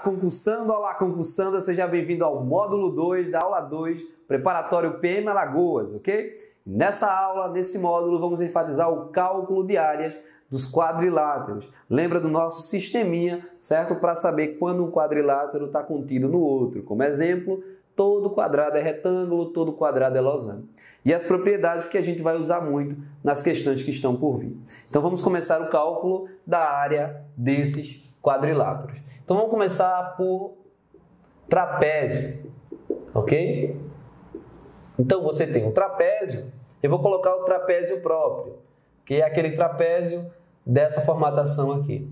olá concursanda, seja bem-vindo ao módulo 2 da aula 2, preparatório PM Alagoas, ok? Nessa aula, nesse módulo, vamos enfatizar o cálculo de áreas dos quadriláteros. Lembra do nosso sisteminha, certo? Para saber quando um quadrilátero está contido no outro. Como exemplo, todo quadrado é retângulo, todo quadrado é losango. E as propriedades que a gente vai usar muito nas questões que estão por vir. Então vamos começar o cálculo da área desses quadriláteros. Então vamos começar por trapézio, ok? Então você tem um trapézio, eu vou colocar o trapézio próprio, que é aquele trapézio dessa formatação aqui.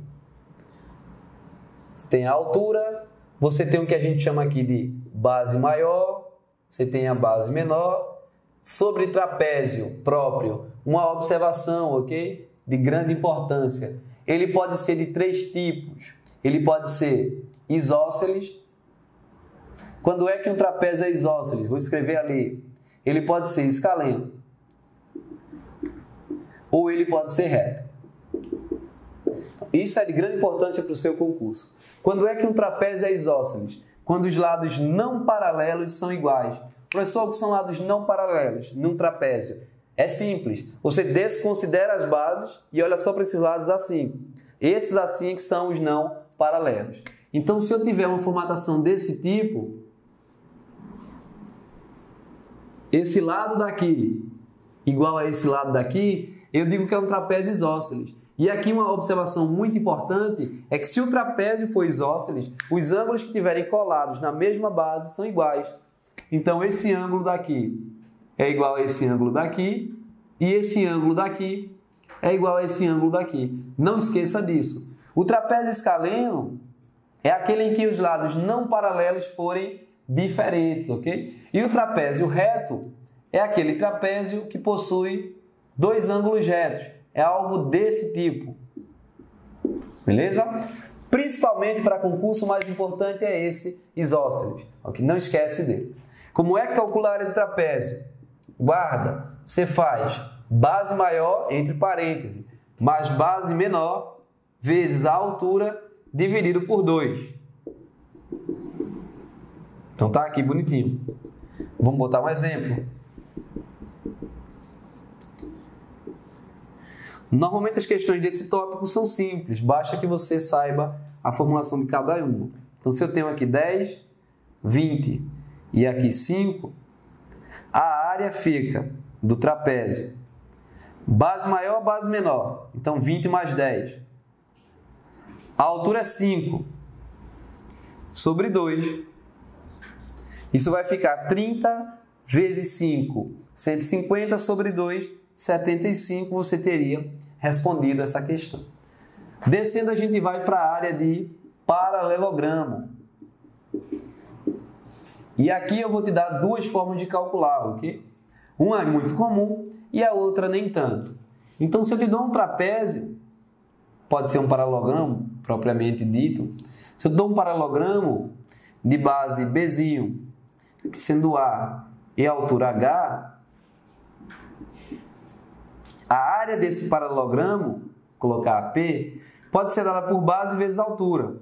Você tem a altura, você tem o que a gente chama aqui de base maior, você tem a base menor. Sobre trapézio próprio, uma observação, ok? De grande importância. Ele pode ser de três tipos. Ele pode ser isósceles. Quando é que um trapézio é isósceles? Vou escrever ali. Ele pode ser escaleno. Ou ele pode ser reto. Isso é de grande importância para o seu concurso. Quando é que um trapézio é isósceles? Quando os lados não paralelos são iguais. Professor, o que são lados não paralelos num trapézio? É simples. Você desconsidera as bases e olha só para esses lados assim. Esses assim que são os não paralelos. Então, se eu tiver uma formatação desse tipo, esse lado daqui igual a esse lado daqui, eu digo que é um trapézio isósceles. E aqui uma observação muito importante é que se o trapézio for isósceles, os ângulos que estiverem colados na mesma base são iguais. Então, esse ângulo daqui é igual a esse ângulo daqui e esse ângulo daqui é igual a esse ângulo daqui. Não esqueça disso. O trapézio escaleno é aquele em que os lados não paralelos forem diferentes, ok? E o trapézio reto é aquele trapézio que possui dois ângulos retos. É algo desse tipo. Beleza? Principalmente para concurso, o mais importante é esse isósceles. Ok? Não esquece dele. Como é que calcular a área do trapézio? Guarda, você faz base maior, entre parênteses, mais base menor, vezes a altura, dividido por 2. Então tá aqui bonitinho. Vamos botar um exemplo. Normalmente as questões desse tópico são simples, basta que você saiba a formulação de cada uma. Então se eu tenho aqui 10, 20 e aqui 5, a área fica do trapézio base maior, base menor. Então 20 mais 10. A altura é 5 sobre 2. Isso vai ficar 30 vezes 5, 150 sobre 2, 75. Você teria respondido essa questão. Descendo, a gente vai para a área de paralelogramo. E aqui eu vou te dar duas formas de calcular, ok? Uma é muito comum e a outra nem tanto. Então, se eu te dou um trapézio, pode ser um paralelogramo propriamente dito. Se eu te dou um paralelogramo de base Bzinho, sendo A e altura H, a área desse paralelogramo, colocar AP, pode ser dada por base vezes altura.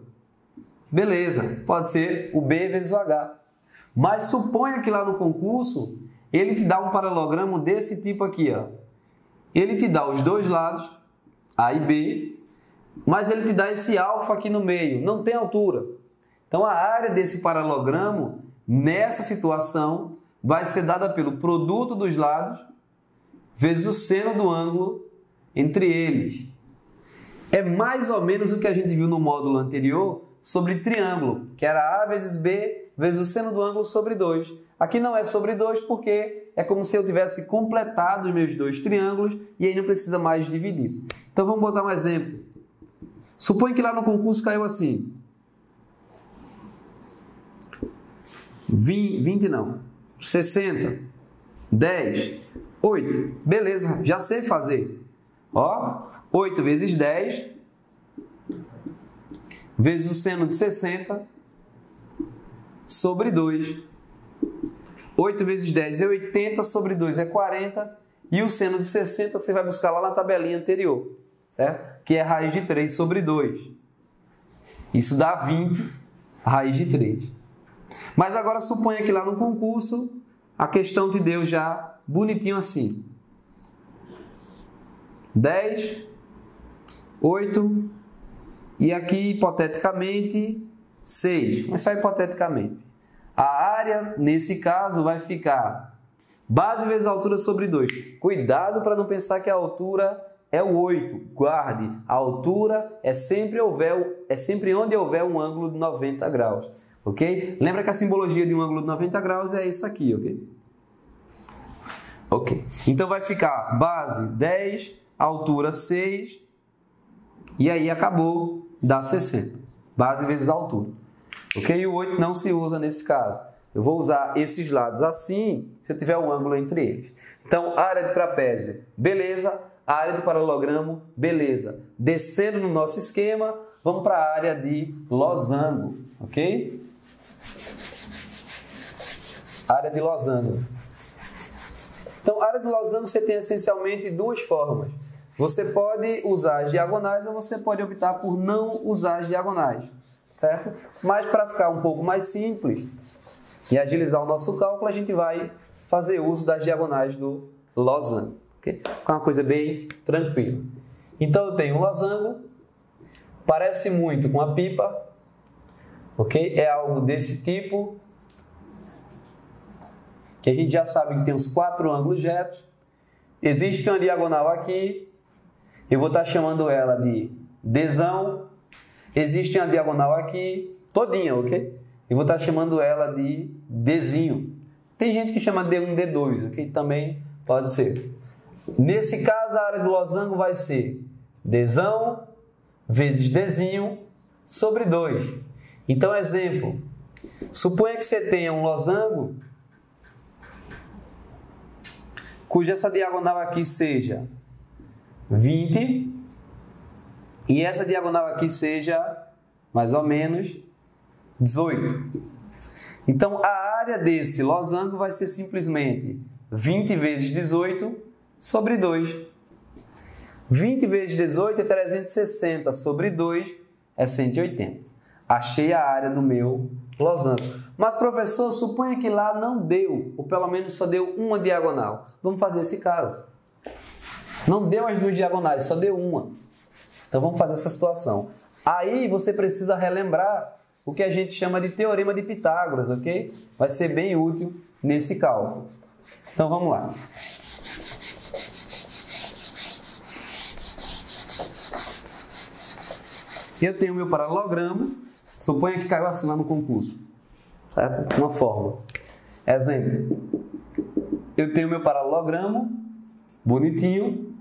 Beleza, pode ser o B vezes o H. Mas suponha que lá no concurso, ele te dá um paralelogramo desse tipo aqui, ó. Ele te dá os dois lados, A e B, mas ele te dá esse alfa aqui no meio, não tem altura. Então a área desse paralelogramo, nessa situação, vai ser dada pelo produto dos lados vezes o seno do ângulo entre eles. É mais ou menos o que a gente viu no módulo anterior sobre triângulo, que era A vezes B vezes o seno do ângulo sobre 2. Aqui não é sobre 2 porque é como se eu tivesse completado os meus dois triângulos e aí não precisa mais dividir. Então vamos botar um exemplo. Suponha que lá no concurso caiu assim. 20 não. 60. 10. 8. Beleza, já sei fazer. Ó, 8 vezes 10 vezes o seno de 60 sobre 2. 8 vezes 10 é 80, sobre 2 é 40. E o seno de 60 você vai buscar lá na tabelinha anterior, certo? Que é raiz de 3 sobre 2. Isso dá 20 a raiz de 3. Mas agora suponha que lá no concurso a questão te deu já bonitinho assim. 10, 8 e aqui hipoteticamente 6. Mas só hipoteticamente. A área, nesse caso, vai ficar base vezes altura sobre 2. Cuidado para não pensar que a altura é o 8. Guarde, a altura é sempre onde houver um ângulo de 90 graus. Ok? Lembra que a simbologia de um ângulo de 90 graus é isso aqui, ok? Ok. Então vai ficar base 10, altura 6, e aí acabou, dá 60. Base vezes altura. Ok? E o 8 não se usa nesse caso. Eu vou usar esses lados assim, se eu tiver um ângulo entre eles. Então, área de trapézio, beleza. Área de paralelogramo, beleza. Descendo no nosso esquema, vamos para a área de losango, ok? Área de losango. Então, a área de losango você tem essencialmente duas formas. Você pode usar as diagonais ou você pode optar por não usar as diagonais, certo? Mas para ficar um pouco mais simples e agilizar o nosso cálculo, a gente vai fazer uso das diagonais do losango, ok? Com uma coisa bem tranquila. Então, eu tenho um losango, parece muito com a pipa, ok? É algo desse tipo, que a gente já sabe que tem os 4 ângulos retos. Existe uma diagonal aqui, eu vou estar chamando ela de Dzão. Existe uma diagonal aqui, todinha, ok? Eu vou estar chamando ela de Dzinho. Tem gente que chama D1, D2, ok? Também pode ser. Nesse caso, a área do losango vai ser Dzão vezes Dzinho sobre 2. Então, exemplo. Suponha que você tenha um losango cuja essa diagonal aqui seja 20 e essa diagonal aqui seja mais ou menos 18. Então, a área desse losango vai ser simplesmente 20 vezes 18 sobre 2. 20 vezes 18 é 360 sobre 2 é 180. Achei a área do meu losango. Mas, professor, suponha que lá não deu, ou pelo menos só deu uma diagonal. Vamos fazer esse caso. Não deu as duas diagonais, só deu uma. Então, vamos fazer essa situação. Aí, você precisa relembrar o que a gente chama de Teorema de Pitágoras, ok? Vai ser bem útil nesse cálculo. Então, vamos lá. Eu tenho o meu paralelogramo. Suponha que caiu assim lá no concurso. Certo? Uma fórmula. Exemplo. Eu tenho meu paralelogramo, bonitinho.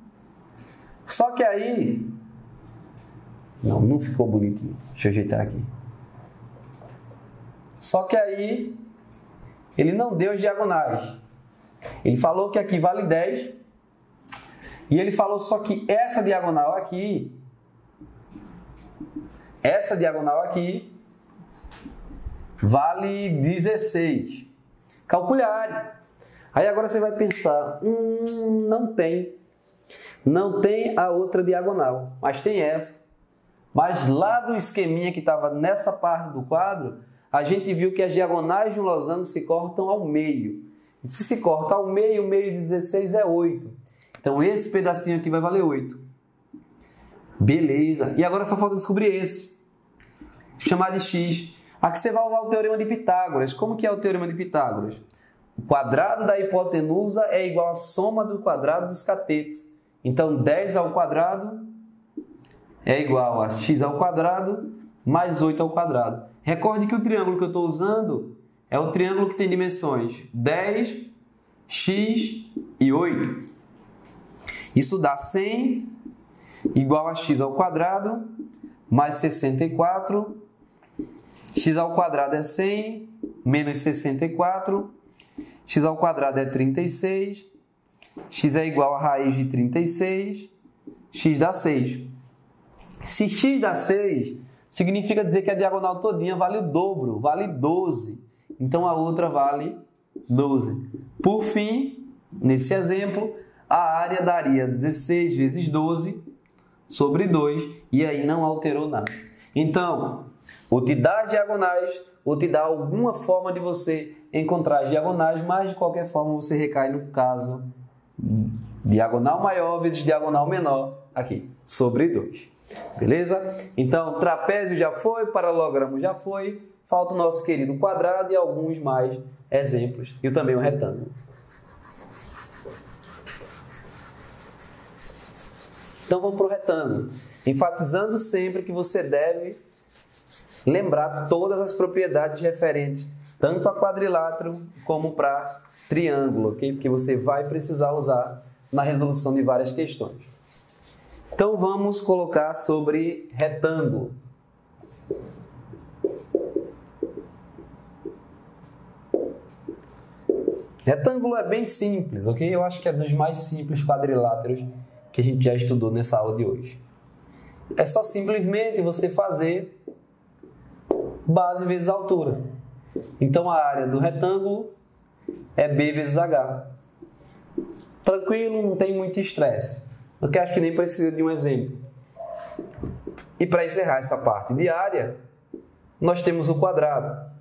Só que aí... Não ficou bonitinho. Deixa eu ajeitar aqui. Só que aí, ele não deu as diagonais. Ele falou que aqui vale 10. E ele falou só que essa diagonal aqui vale 16. Calcule a área. Aí agora você vai pensar, não tem. Não tem a outra diagonal, mas tem essa. Mas lá do esqueminha que estava nessa parte do quadro, a gente viu que as diagonais de um losango se cortam ao meio. E se se corta ao meio, o meio de 16 é 8. Então esse pedacinho aqui vai valer 8. Beleza. E agora só falta descobrir esse. Chamar de x. Aqui você vai usar o Teorema de Pitágoras. Como que é o Teorema de Pitágoras? O quadrado da hipotenusa é igual à soma do quadrado dos catetos. Então 10 ao quadrado é igual a x ao quadrado mais 8 ao quadrado. Recorde que o triângulo que eu estou usando é o triângulo que tem dimensões 10, x e 8. Isso dá 100 igual a x ao quadrado mais 64. X ao quadrado é 100 menos 64. X ao quadrado é 36. X é igual a raiz de 36. X dá 6. Se x dá 6, significa dizer que a diagonal todinha vale o dobro, vale 12. Então a outra vale 12. Por fim, nesse exemplo, a área daria 16 vezes 12 sobre 2 e aí não alterou nada. Então, ou te dá as diagonais, ou te dá alguma forma de você encontrar as diagonais, mas de qualquer forma você recai no caso diagonal maior vezes diagonal menor, aqui, sobre 2. Beleza? Então, trapézio já foi, paralelogramo já foi, falta o nosso querido quadrado e alguns mais exemplos, e também o retângulo. Então vamos para o retângulo, enfatizando sempre que você deve lembrar todas as propriedades referentes tanto a quadrilátero como para triângulo, ok? Porque você vai precisar usar na resolução de várias questões. Então vamos colocar sobre retângulo. Retângulo é bem simples, ok? Eu acho que é dos mais simples quadriláteros que a gente já estudou nessa aula de hoje. É só simplesmente você fazer base vezes altura. Então a área do retângulo é B vezes H. Tranquilo, não tem muito estresse. Eu acho que nem precisa de um exemplo. E para encerrar essa parte de área, nós temos o quadrado.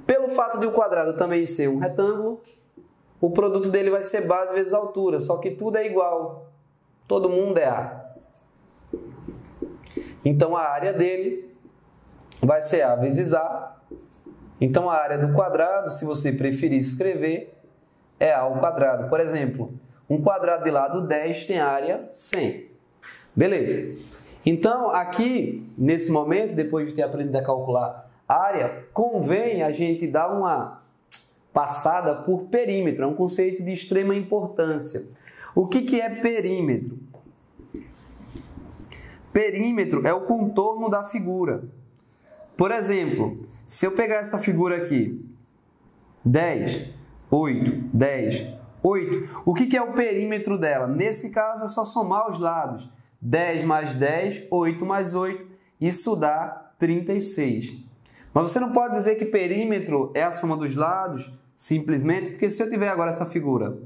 Pelo fato de o quadrado também ser um retângulo, o produto dele vai ser base vezes altura, só que tudo é igual. Todo mundo é A. Então a área dele vai ser A vezes A. Então a área do quadrado, se você preferir escrever, é A ao quadrado. Por exemplo, um quadrado de lado 10 tem área 100. Beleza. Então aqui, nesse momento, depois de ter aprendido a calcular área, convém a gente dar uma passada por perímetro. É um conceito de extrema importância. O que é perímetro? Perímetro é o contorno da figura. Por exemplo, se eu pegar essa figura aqui, 10, 8, 10, 8, o que é o perímetro dela? Nesse caso é só somar os lados. 10 mais 10, 8 mais 8, isso dá 36. Mas você não pode dizer que perímetro é a soma dos lados, simplesmente, porque se eu tiver agora essa figura,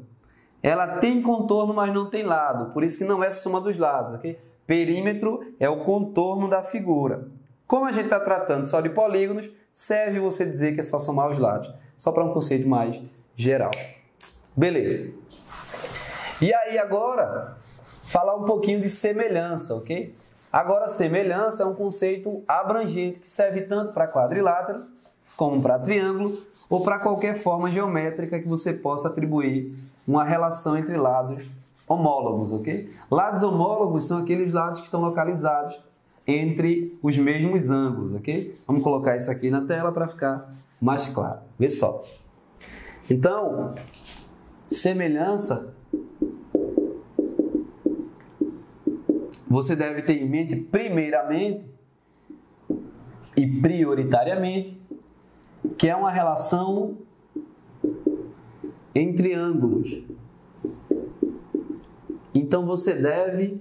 ela tem contorno, mas não tem lado, por isso que não é soma dos lados, ok? Perímetro é o contorno da figura. Como a gente está tratando só de polígonos, serve você dizer que é só somar os lados, só para um conceito mais geral. Beleza. E aí agora, falar um pouquinho de semelhança, ok? Agora, semelhança é um conceito abrangente que serve tanto para quadrilátero, como para triângulo, ou para qualquer forma geométrica que você possa atribuir uma relação entre lados homólogos, ok? Lados homólogos são aqueles lados que estão localizados entre os mesmos ângulos, ok? Vamos colocar isso aqui na tela para ficar mais claro. Vê só. Então, semelhança, você deve ter em mente, primeiramente e prioritariamente, que é uma relação entre ângulos. Então você deve,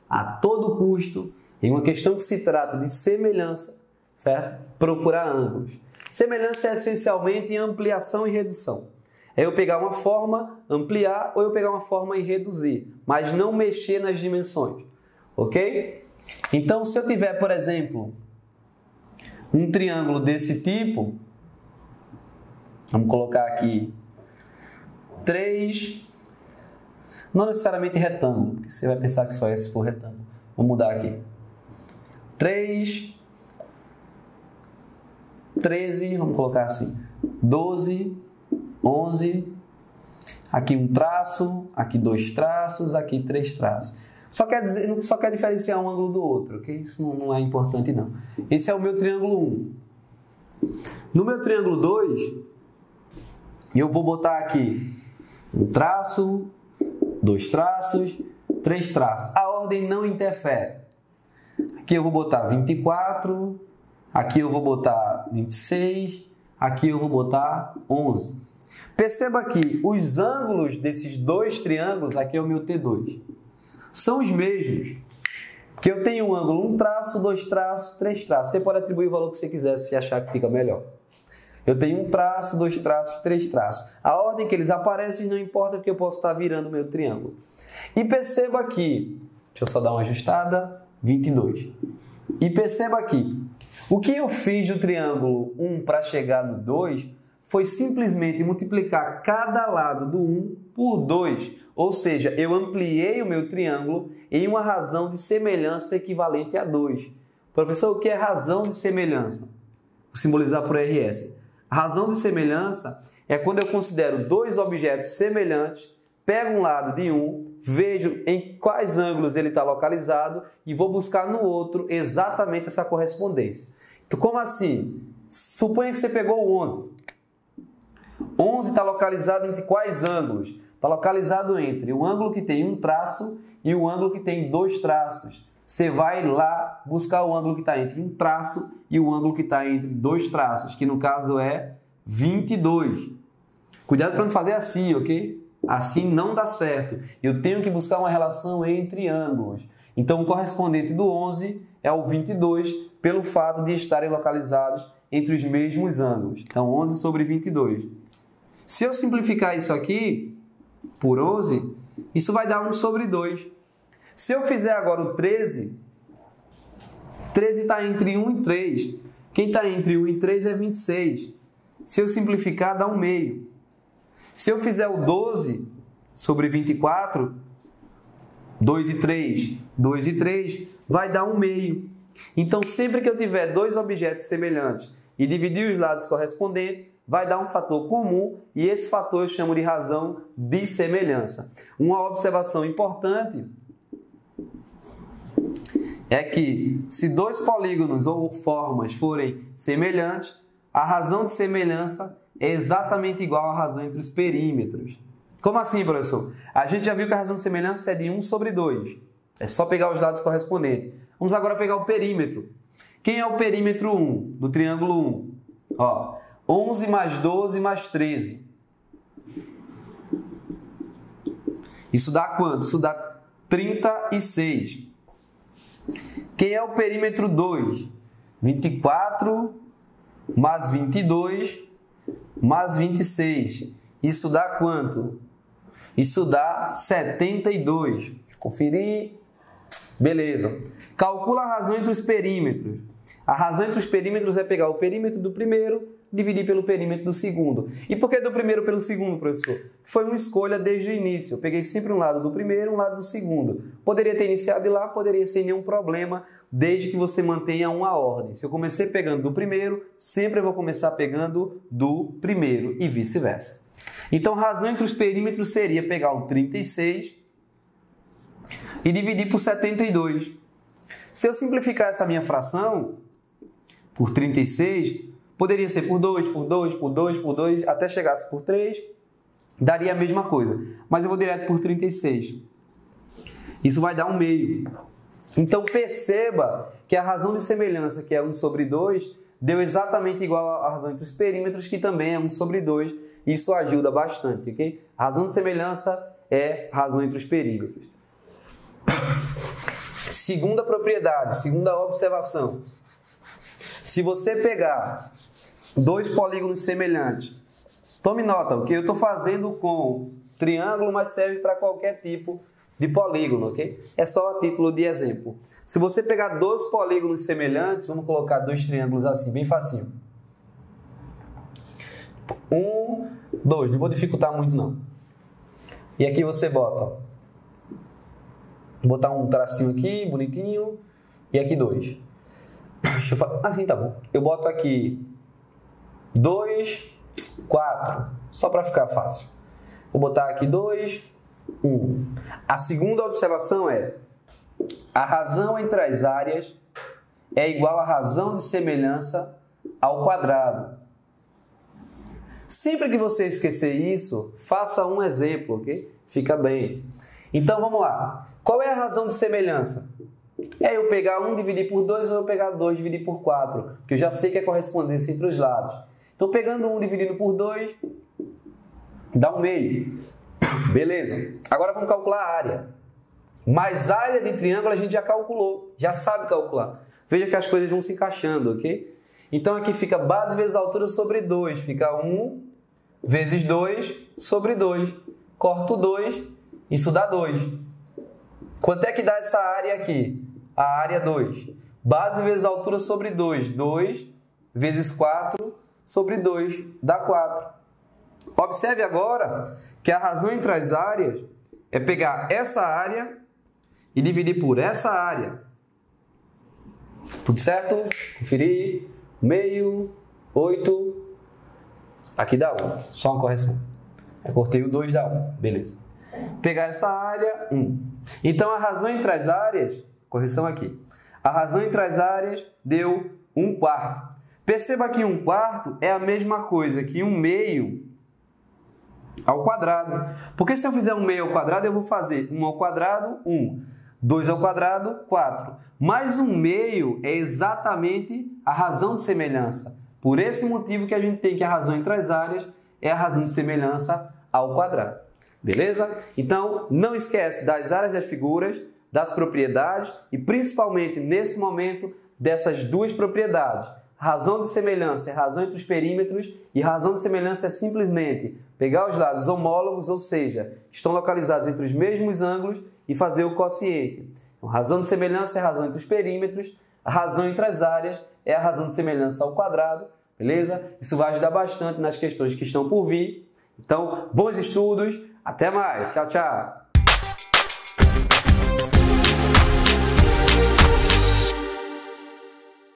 a todo custo, em uma questão que se trata de semelhança, certo? Procurar ângulos. Semelhança é essencialmente ampliação e redução. É eu pegar uma forma, ampliar, ou eu pegar uma forma e reduzir, mas não mexer nas dimensões. Ok? Então, se eu tiver, por exemplo, um triângulo desse tipo, vamos colocar aqui 3, não necessariamente retângulo, porque você vai pensar que só é se for retângulo. Vamos mudar aqui. 3, 13, vamos colocar assim, 12, 11, aqui um traço, aqui 2 traços, aqui 3 traços. Só quer diferenciar um ângulo do outro, ok? Isso não é importante, não. Esse é o meu triângulo 1. No meu triângulo 2, eu vou botar aqui um traço, 2 traços, 3 traços. A ordem não interfere. Aqui eu vou botar 24, aqui eu vou botar 26, aqui eu vou botar 11. Perceba que os ângulos desses dois triângulos, aqui é o meu T2, são os mesmos. Porque eu tenho um ângulo, um traço, 2 traços, 3 traços. Você pode atribuir o valor que você quiser se achar que fica melhor. Eu tenho um traço, 2 traços, 3 traços. A ordem que eles aparecem não importa, porque eu posso estar virando o meu triângulo. E perceba aqui, deixa eu só dar uma ajustada, 22. E perceba aqui, O que eu fiz do triângulo 1 para chegar no 2 foi simplesmente multiplicar cada lado do 1 por 2. Ou seja, eu ampliei o meu triângulo em uma razão de semelhança equivalente a 2. Professor, o que é razão de semelhança? Vou simbolizar por RS. A razão de semelhança é quando eu considero dois objetos semelhantes, pego um lado de um, vejo em quais ângulos ele está localizado e vou buscar no outro exatamente essa correspondência. Então, como assim? Suponha que você pegou o 11. 11 está localizado entre quais ângulos? Está localizado entre o ângulo que tem um traço e o ângulo que tem dois traços. Você vai lá buscar o ângulo que está entre um traço e o ângulo que está entre dois traços, que no caso é 22. Cuidado para não fazer assim, ok? Assim não dá certo. Eu tenho que buscar uma relação entre ângulos. Então, o correspondente do 11 é o 22, pelo fato de estarem localizados entre os mesmos ângulos. Então, 11 sobre 22. Se eu simplificar isso aqui por 11, isso vai dar 1 sobre 2. Se eu fizer agora o 13, 13 está entre 1 e 3. Quem está entre 1 e 3 é 26. Se eu simplificar, dá 1 meio. Se eu fizer o 12 sobre 24, 2 e 3, 2 e 3, vai dar 1 meio. Então, sempre que eu tiver dois objetos semelhantes e dividir os lados correspondentes, vai dar um fator comum e esse fator eu chamo de razão de semelhança. Uma observação importante é que se dois polígonos ou formas forem semelhantes, a razão de semelhança é exatamente igual à razão entre os perímetros. Como assim, professor? A gente já viu que a razão de semelhança é de 1 sobre 2. É só pegar os lados correspondentes. Vamos agora pegar o perímetro. Quem é o perímetro 1 do triângulo 1? Ó, 11 mais 12 mais 13. Isso dá quanto? Isso dá 36. Quem é o perímetro 2? 24 mais 22 mais 26. Isso dá quanto? Isso dá 72. Conferir. Beleza. Calcula a razão entre os perímetros. A razão entre os perímetros é pegar o perímetro do primeiro, dividir pelo perímetro do segundo. E por que do primeiro pelo segundo, professor? Foi uma escolha desde o início. Eu peguei sempre um lado do primeiro e um lado do segundo. Poderia ter iniciado de lá, poderia sem nenhum problema, desde que você mantenha uma ordem. Se eu comecei pegando do primeiro, sempre eu vou começar pegando do primeiro e vice-versa. Então, a razão entre os perímetros seria pegar o 36 e dividir por 72. Se eu simplificar essa minha fração por 36, poderia ser por 2, por 2, por 2, por 2, até chegasse por 3, daria a mesma coisa. Mas eu vou direto por 36. Isso vai dar 1 meio. Então, perceba que a razão de semelhança, que é 1 sobre 2, deu exatamente igual à razão entre os perímetros, que também é 1 sobre 2. Isso ajuda bastante, ok? A razão de semelhança é razão entre os perímetros. Segunda propriedade, segunda observação. Se você pegar dois polígonos semelhantes, tome nota, o que eu estou fazendo com triângulo, mas serve para qualquer tipo de polígono, ok? É só a título de exemplo. Se você pegar dois polígonos semelhantes, vamos colocar dois triângulos assim, bem facinho. 1, 2, não vou dificultar muito não. E aqui você bota, vou botar um tracinho aqui, bonitinho, e aqui 2. Deixa eu falar, assim tá bom. Eu boto aqui 2, 4, só para ficar fácil. Vou botar aqui 2, 1. A segunda observação é, a razão entre as áreas é igual à razão de semelhança ao quadrado. Sempre que você esquecer isso, faça um exemplo, ok? Fica bem. Então, vamos lá. Qual é a razão de semelhança? É eu pegar 1 dividir por 2 ou eu pegar 2 dividir por 4, que eu já sei que é correspondência entre os lados. Então, pegando 1 dividindo por 2, dá 1 meio. Beleza. Agora vamos calcular a área. Mas a área de triângulo a gente já calculou, já sabe calcular. Veja que as coisas vão se encaixando, ok? Então, aqui fica base vezes altura sobre 2. Fica 1 vezes 2 sobre 2. Corto 2, isso dá 2. Quanto é que dá essa área aqui? A área 2. Base vezes altura sobre 2. 2 vezes 4 sobre 2 dá 4. Observe agora que a razão entre as áreas é pegar essa área e dividir por essa área. Tudo certo? Conferir. Meio, 8. Aqui dá 1. Só uma correção. Eu cortei o 2, dá 1. Beleza. Pegar essa área, 1. Então, a razão entre as áreas... Correção aqui. A razão entre as áreas deu 1/4. Perceba que 1/4 é a mesma coisa que 1 meio ao quadrado. Porque se eu fizer 1 meio ao quadrado, eu vou fazer 1 ao quadrado, 1. 2 ao quadrado, 4. Mais 1 meio é exatamente a razão de semelhança. Por esse motivo que a gente tem que a razão entre as áreas é a razão de semelhança ao quadrado. Beleza? Então, não esquece das áreas das figuras, das propriedades e principalmente nesse momento dessas duas propriedades. Razão de semelhança é razão entre os perímetros e razão de semelhança é simplesmente pegar os lados homólogos, ou seja, estão localizados entre os mesmos ângulos e fazer o quociente. Então, razão de semelhança é razão entre os perímetros, a razão entre as áreas é a razão de semelhança ao quadrado, beleza? Isso vai ajudar bastante nas questões que estão por vir. Então, bons estudos, até mais, tchau, tchau!